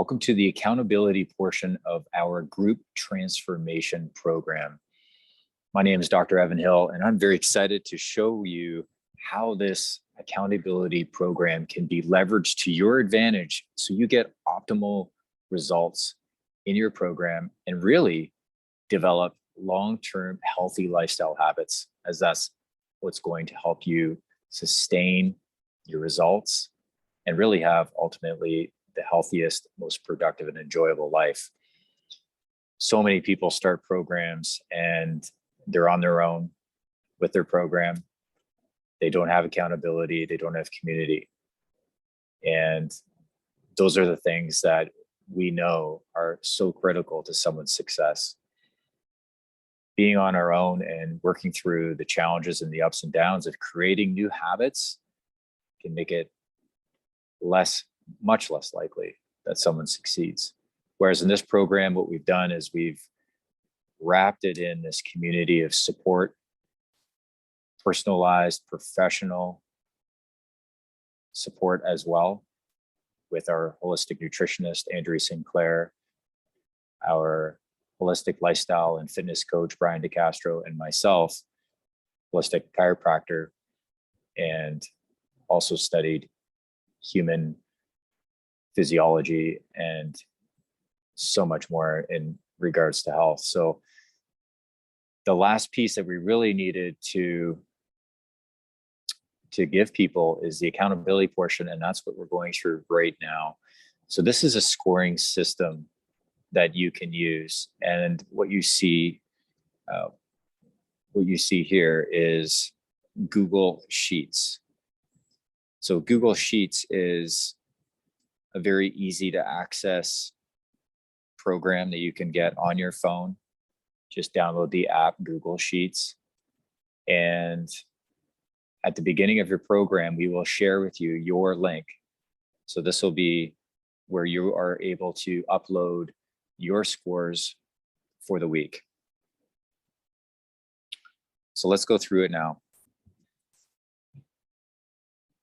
Welcome to the accountability portion of our group transformation program. My name is Dr. Evan Hill, and I'm very excited to show you how this accountability program can be leveraged to your advantage so you get optimal results in your program and really develop long-term healthy lifestyle habits, as that's what's going to help you sustain your results and really have ultimately the healthiest, most productive and enjoyable life. So many people start programs and they're on their own with their program. They don't have accountability, they don't have community. And those are the things that we know are so critical to someone's success. Being on our own and working through the challenges and the ups and downs of creating new habits can make it much less likely that someone succeeds. Whereas in this program, what we've done is we've wrapped it in this community of support, personalized, professional support as well, with our holistic nutritionist, Andrea Sinclair, our holistic lifestyle and fitness coach, Brian DeCastro, and myself, holistic chiropractor, and also studied human physiology and so much more in regards to health. So the last piece that we really needed to give people is the accountability portion, and that's what we're going through right now. So this is a scoring system that you can use, and what you see here is Google Sheets. So Google Sheets is a very easy to access program that you can get on your phone. Just download the app Google Sheets. And at the beginning of your program, we will share with you your link. So this will be where you are able to upload your scores for the week. So let's go through it now.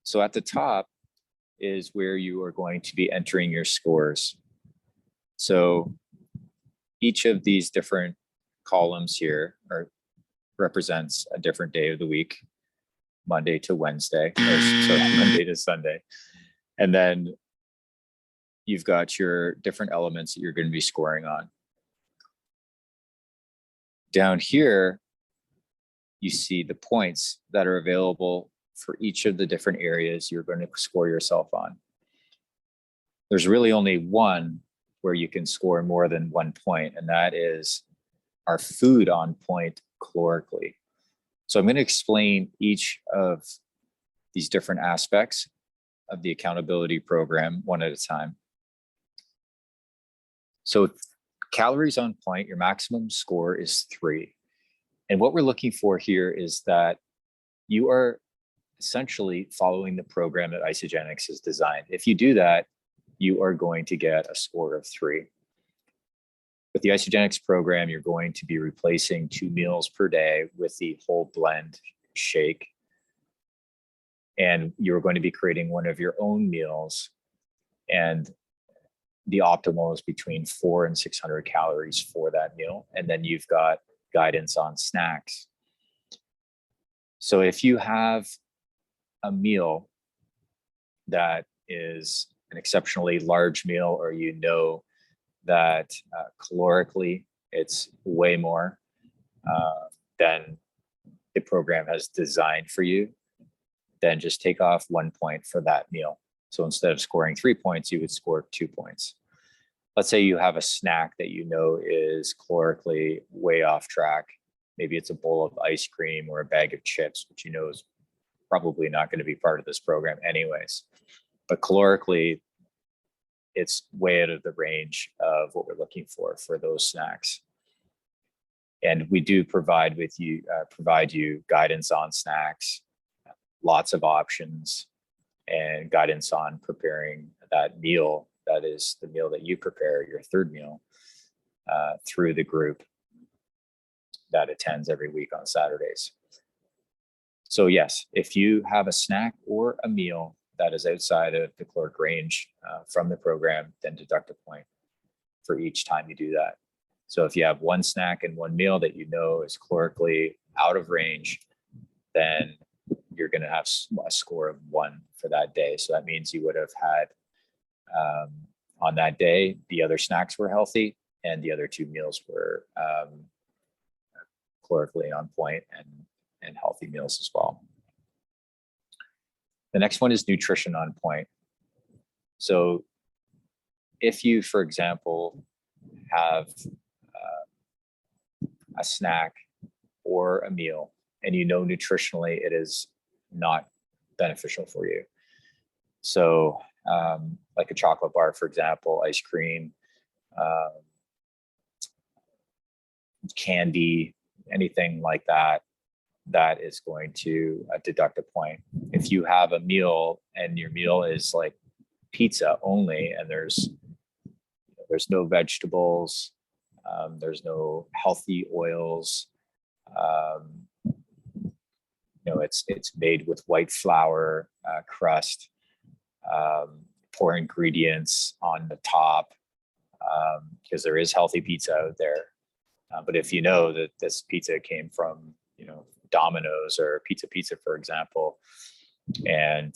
So at the top is where you are going to be entering your scores. So each of these different columns here represents a different day of the week, Monday to Wednesday, Monday to Sunday. And then you've got your different elements that you're going to be scoring on. Down here, you see the points that are available for each of the different areas you're going to score yourself on. There's really only one where you can score more than 1 point, and that is our food on point calorically. So I'm going to explain each of these different aspects of the accountability program one at a time. So calories on point, your maximum score is 3. And what we're looking for here is that you are essentially following the program that Isagenix is designed. If you do that, you are going to get a score of 3. With the Isagenix program, you're going to be replacing 2 meals per day with the whole blend shake. And you're going to be creating one of your own meals. And the optimal is between 400 and 600 calories for that meal. And then you've got guidance on snacks. So if you have a meal that is an exceptionally large meal, or you know that calorically it's way more than the program has designed for you, then just take off 1 point for that meal. So instead of scoring 3 points, you would score 2 points. Let's say you have a snack that you know is calorically way off track. Maybe it's a bowl of ice cream or a bag of chips, which you know is probably not going to be part of this program anyways. But calorically, it's way out of the range of what we're looking for those snacks. And we do provide you guidance on snacks, lots of options, and guidance on preparing that meal. That is the meal that you prepare, your third meal, through the group that attends every week on Saturdays. So yes, if you have a snack or a meal that is outside of the caloric range from the program, then deduct a point for each time you do that. So if you have one snack and one meal that you know is calorically out of range, then you're going to have a score of 1 for that day. So that means you would have had on that day, the other snacks were healthy and the other 2 meals were calorically on point and healthy meals as well. The next one is nutrition on point. So if you, for example, have a snack or a meal and you know nutritionally it is not beneficial for you. So like a chocolate bar, for example, ice cream, candy, anything like that, that is going to deduct a point. If you have a meal and your meal is like pizza only and there's no vegetables, there's no healthy oils, it's made with white flour crust, poor ingredients on the top, because there is healthy pizza out there. But if you know that this pizza came from, Domino's or Pizza, for example, and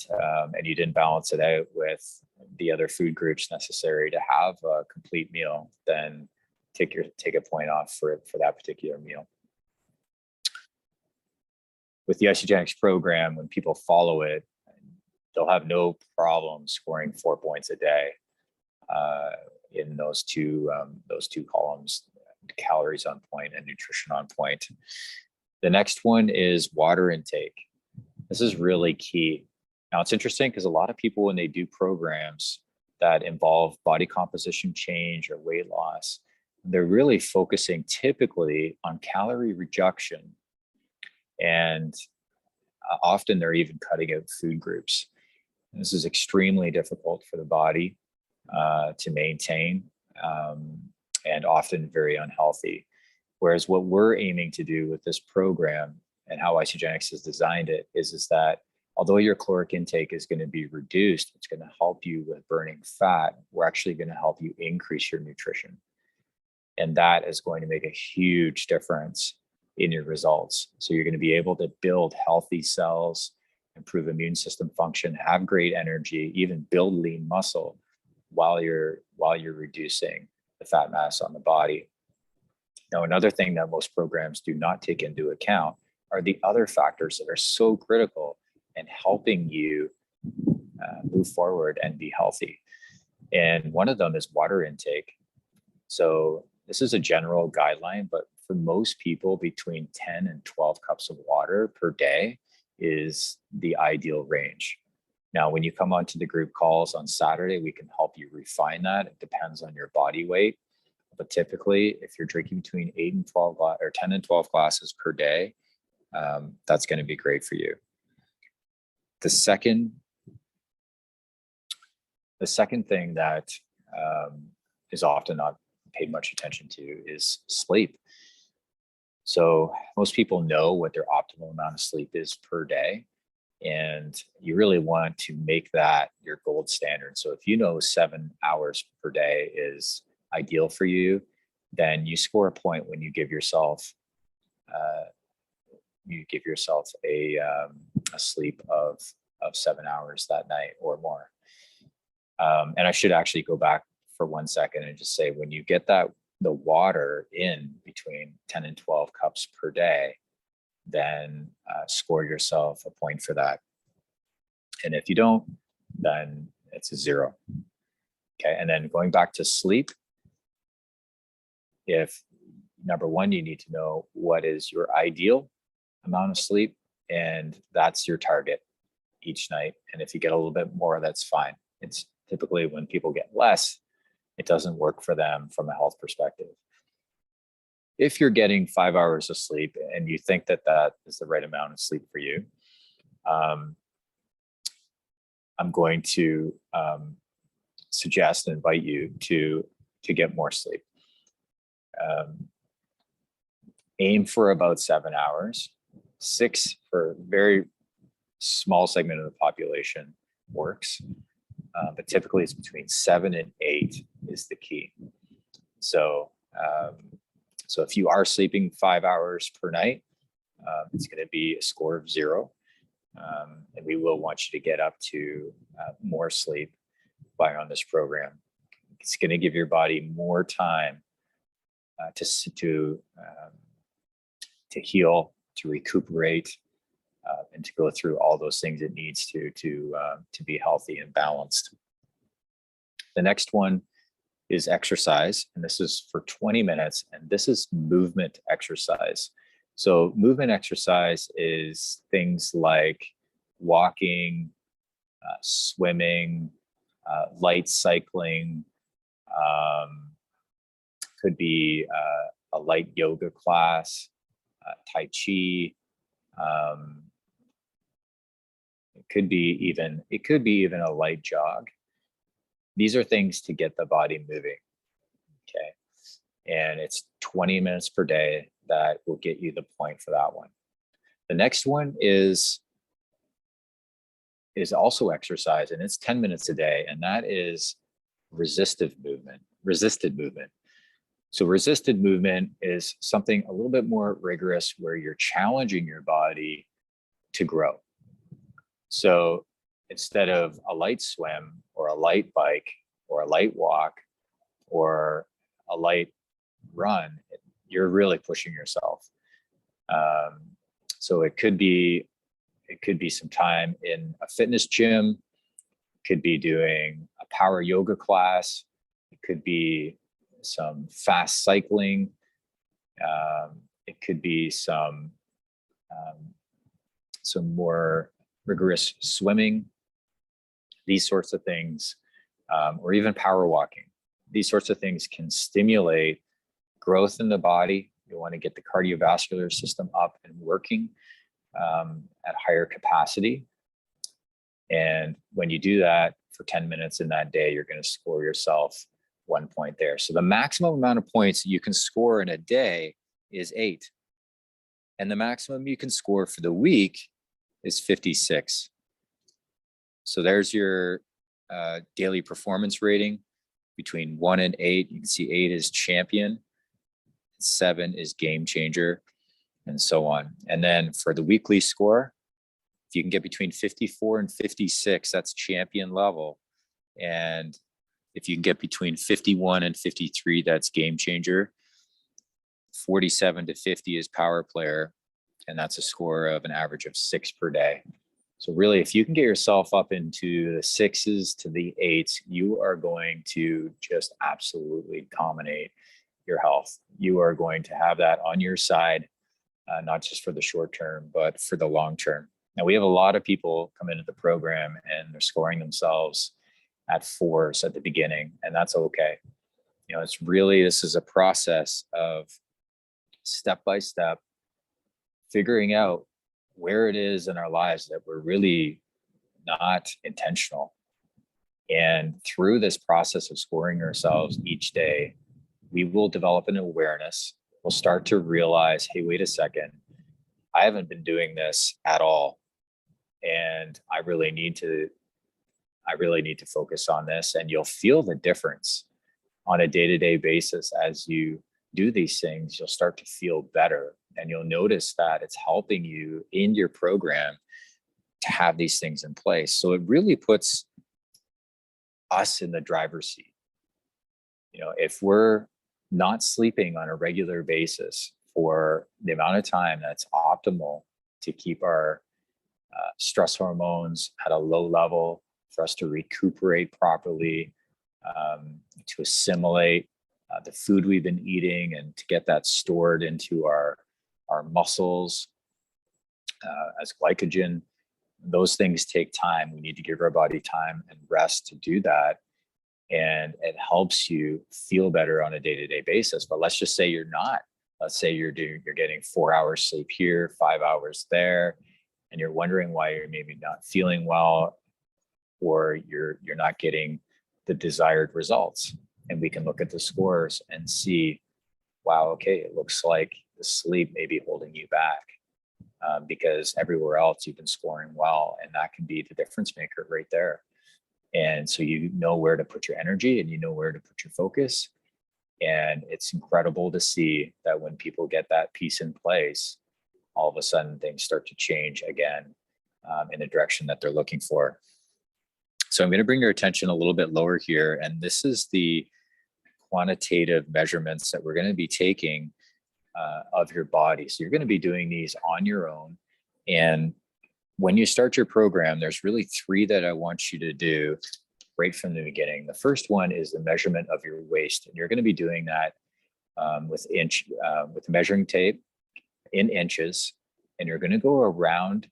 you didn't balance it out with the other food groups necessary to have a complete meal, then take a point off for that particular meal. With the Isagenix program, when people follow it, they'll have no problem scoring 4 points a day in those two columns: calories on point and nutrition on point. The next one is water intake. This is really key. Now, it's interesting because a lot of people, when they do programs that involve body composition change or weight loss, they're really focusing typically on calorie reduction. And often they're even cutting out food groups. And this is extremely difficult for the body to maintain, and often very unhealthy. Whereas what we're aiming to do with this program and how Isagenix has designed it is that although your caloric intake is going to be reduced, it's going to help you with burning fat. We're actually going to help you increase your nutrition. And that is going to make a huge difference in your results. So you're going to be able to build healthy cells, improve immune system function, have great energy, even build lean muscle while you're reducing the fat mass on the body. Now, another thing that most programs do not take into account are the other factors that are so critical in helping you move forward and be healthy. And one of them is water intake. So this is a general guideline, but for most people, between 10 and 12 cups of water per day is the ideal range. Now, when you come onto the group calls on Saturday, we can help you refine that. It depends on your body weight. But typically, if you're drinking between 8 and 12 or 10 and 12 glasses per day, that's going to be great for you. The second thing that is often not paid much attention to is sleep. So most people know what their optimal amount of sleep is per day, and you really want to make that your gold standard. So if you know 7 hours per day is ideal for you, then you score a point when you give yourself a sleep of 7 hours that night or more. And I should actually go back for 1 second and just say, when you get the water in between 10 and 12 cups per day, then score yourself a point for that. And if you don't, then it's a 0. Okay, and then going back to sleep, if number one, you need to know what is your ideal amount of sleep, and that's your target each night. And if you get a little bit more, that's fine. It's typically when people get less, it doesn't work for them from a health perspective. If you're getting 5 hours of sleep and you think that that is the right amount of sleep for you, I'm going to suggest and invite you to get more sleep. Aim for about 7 hours, 6 for a very small segment of the population works. But typically it's between 7 and 8 is the key. So, so if you are sleeping 5 hours per night, it's going to be a score of 0. And we will want you to get up to more sleep by on this program. It's going to give your body more time to heal, to recuperate, and to go through all those things it needs to be healthy and balanced. The next one is exercise, and this is for 20 minutes, and this is movement exercise. So movement exercise is things like walking, swimming, light cycling, could be a light yoga class, Tai Chi. It could be even a light jog. These are things to get the body moving. Okay. And it's 20 minutes per day that will get you the point for that one. The next one is also exercise, and it's 10 minutes a day, and that is resisted movement. So resisted movement is something a little bit more rigorous where you're challenging your body to grow. So instead of a light swim or a light bike or a light walk or a light run, you're really pushing yourself. So it could be some time in a fitness gym, it could be doing a power yoga class, it could be some fast cycling, it could be some more rigorous swimming, these sorts of things, or even power walking. These sorts of things can stimulate growth in the body. You want to get the cardiovascular system up and working at higher capacity. And when you do that for 10 minutes in that day, you're going to score yourself 1 point there. So the maximum amount of points you can score in a day is 8. And the maximum you can score for the week is 56. So there's your daily performance rating between 1 and 8. You can see 8 is champion, 7 is game changer, and so on. And then for the weekly score, if you can get between 54 and 56, that's champion level. And if you can get between 51 and 53, that's game changer. 47 to 50 is power player, and that's a score of an average of 6 per day. So really, if you can get yourself up into the 6s to the 8s, you are going to just absolutely dominate your health. You are going to have that on your side, not just for the short term, but for the long term. Now, we have a lot of people come into the program and they're scoring themselves at 4s at the beginning, and that's okay. You know, this is a process of step by step figuring out where it is in our lives that we're really not intentional. And through this process of scoring ourselves each day, we will develop an awareness. We'll start to realize, hey, wait a second, I haven't been doing this at all. And I really need to focus on this. And you'll feel the difference on a day-to-day basis as you do these things. You'll start to feel better, and you'll notice that it's helping you in your program to have these things in place. So it really puts us in the driver's seat. You know, if we're not sleeping on a regular basis for the amount of time that's optimal to keep our stress hormones at a low level, for us to recuperate properly, to assimilate the food we've been eating, and to get that stored into our muscles as glycogen. Those things take time. We need to give our body time and rest to do that. And it helps you feel better on a day-to-day basis. But let's just say you're not. Let's say you're getting 4 hours sleep here, 5 hours there, and you're wondering why you're maybe not feeling well, or you're not getting the desired results. And we can look at the scores and see, wow, okay, it looks like the sleep may be holding you back. because everywhere else you've been scoring well, and that can be the difference maker right there. And so you know where to put your energy and you know where to put your focus. And it's incredible to see that when people get that piece in place, all of a sudden things start to change again in the direction that they're looking for. So I'm going to bring your attention a little bit lower here. And this is the quantitative measurements that we're going to be taking of your body. So you're going to be doing these on your own. And when you start your program, there's really 3 that I want you to do right from the beginning. The first one is the measurement of your waist. And you're going to be doing that with measuring tape in inches. And you're going to go around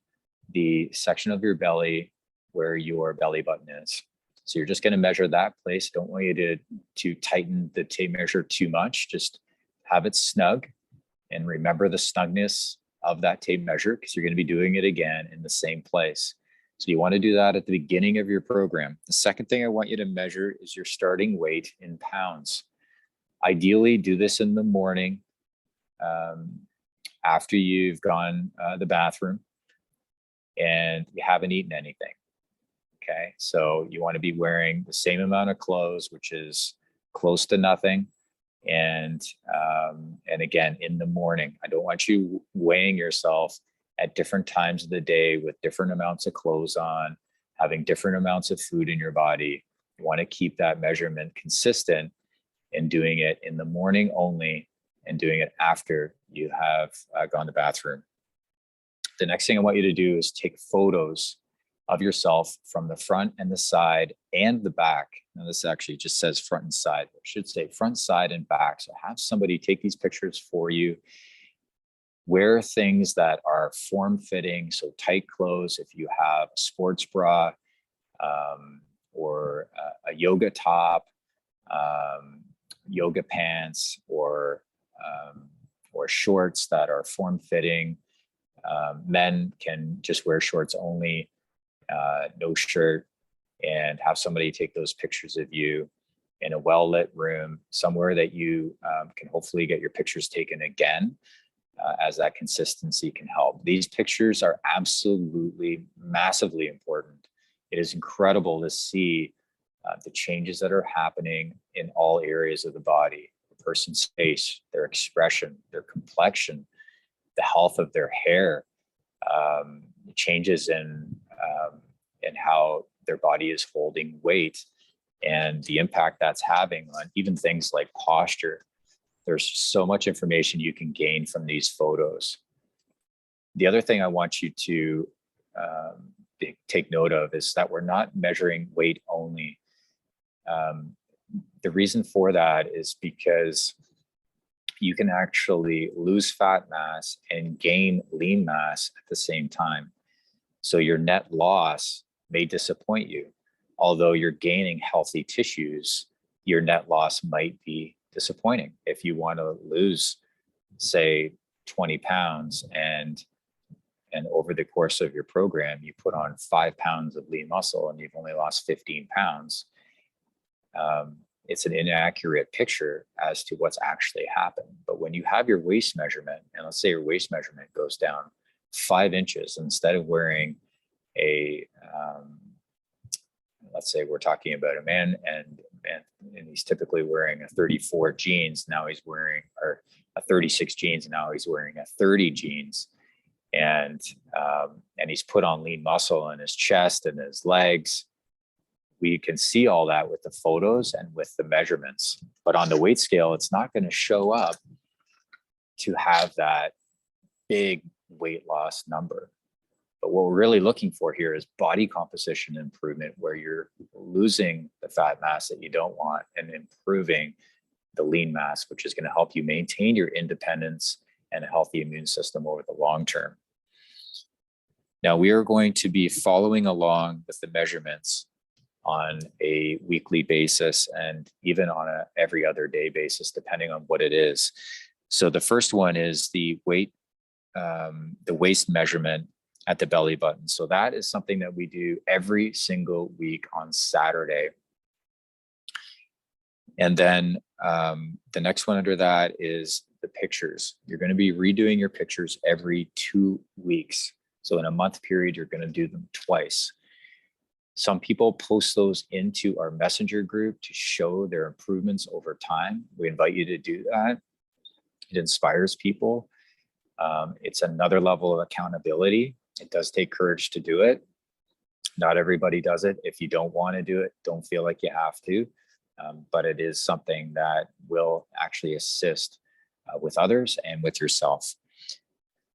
the section of your belly where your belly button is. So you're just going to measure that place. Don't want you to tighten the tape measure too much. Just have it snug, and remember the snugness of that tape measure, because you're going to be doing it again in the same place. So you want to do that at the beginning of your program. The second thing I want you to measure is your starting weight in pounds. Ideally, do this in the morning after you've gone the bathroom and you haven't eaten anything. Okay, so you want to be wearing the same amount of clothes, which is close to nothing. And again, in the morning, I don't want you weighing yourself at different times of the day with different amounts of clothes on, having different amounts of food in your body. You want to keep that measurement consistent and doing it in the morning only and doing it after you have gone to the bathroom. The next thing I want you to do is take photos of yourself from the front and the side and the back. Now this actually just says front and side. It should say front, side, and back. So have somebody take these pictures for you. Wear things that are form-fitting, so tight clothes. If you have a sports bra or a yoga top, yoga pants, or shorts that are form-fitting. Men can just wear shorts only. No shirt, and have somebody take those pictures of you in a well-lit room, somewhere that you can hopefully get your pictures taken again, as that consistency can help. These pictures are absolutely massively important. It is incredible to see the changes that are happening in all areas of the body: the person's face, their expression, their complexion, the health of their hair, changes in how their body is holding weight, and the impact that's having on even things like posture. There's so much information you can gain from these photos. The other thing I want you to take note of is that we're not measuring weight only. The reason for that is because you can actually lose fat mass and gain lean mass at the same time. So your net loss may disappoint you. Although you're gaining healthy tissues, your net loss might be disappointing. If you want to lose, say, 20 pounds and over the course of your program, you put on 5 pounds of lean muscle and you've only lost 15 pounds, it's an inaccurate picture as to what's actually happened. But when you have your waist measurement, and let's say your waist measurement goes down 5 inches, instead of wearing let's say we're talking about a man and he's typically wearing a 34 jeans. Now he's wearing, or a 36 jeans. Now he's wearing a 30 jeans, and he's put on lean muscle in his chest and his legs. We can see all that with the photos and with the measurements, but on the weight scale, it's not going to show up to have that big weight loss number. But what we're really looking for here is body composition improvement, where you're losing the fat mass that you don't want and improving the lean mass, which is going to help you maintain your independence and a healthy immune system over the long term. Now, we are going to be following along with the measurements on a weekly basis and even on a every other day basis, depending on what it is. So the first one is the waist measurement at the belly button. So that is something that we do every single week on Saturday. And then the next one under that is the pictures. You're going to be redoing your pictures every 2 weeks. So in a month period, you're going to do them twice. Some people post those into our messenger group to show their improvements over time. We invite you to do that. It inspires people. It's another level of accountability. It does take courage to do it. Not everybody does it. If you don't want to do it, don't feel like you have to. But it is something that will actually assist with others and with yourself.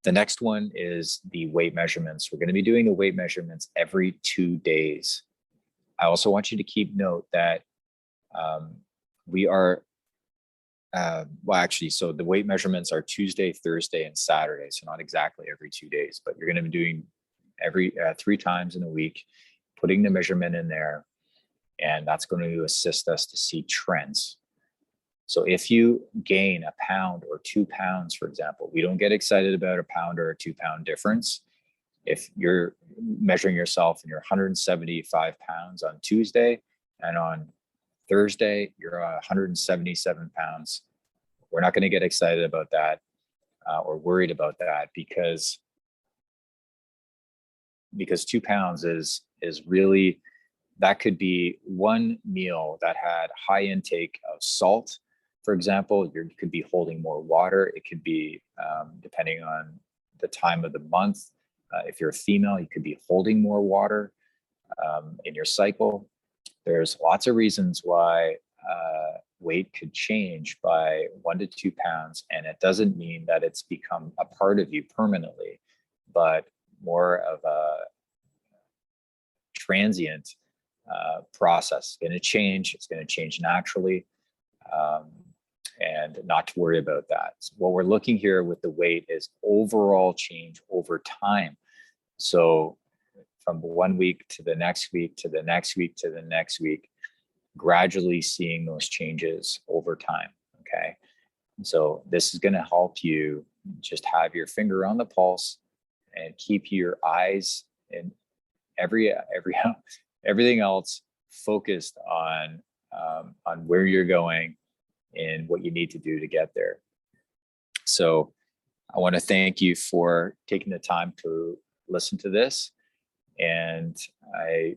The next one is the weight measurements. We're going to be doing the weight measurements every 2 days. I also want you to keep note that we are, so the weight measurements are Tuesday, Thursday, and Saturday. So not exactly every 2 days, but you're going to be doing every 3 times in a week, putting the measurement in there. And that's going to assist us to see trends. So if you gain a pound or 2 pounds, for example, we don't get excited about a pound or a 2 pound difference. If you're measuring yourself and you're 175 pounds on Tuesday and on Thursday, you're 177 pounds, we're not going to get excited about that or worried about that because 2 pounds is really, that could be one meal that had high intake of salt. For example, you could be holding more water. It could be, depending on the time of the month, if you're a female, you could be holding more water in your cycle. There's lots of reasons why weight could change by 1 to 2 pounds. And it doesn't mean that it's become a part of you permanently, but more of a transient process. It's going to change. It's going to change naturally. And not to worry about that. So what we're looking here with the weight is overall change over time. So from 1 week to the next week to the next week to the next week, gradually seeing those changes over time. Okay. And so this is going to help you just have your finger on the pulse and keep your eyes and everything else focused on where you're going and what you need to do to get there. So I want to thank you for taking the time to listen to this. And I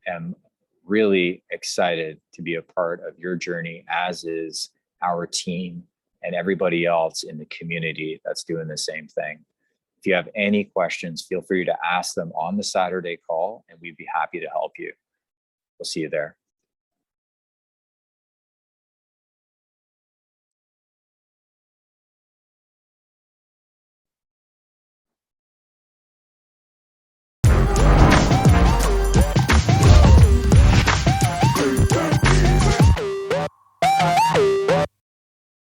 am really excited to be a part of your journey, as is our team and everybody else in the community that's doing the same thing. If you have any questions, feel free to ask them on the Saturday call, and we'd be happy to help you. We'll see you there.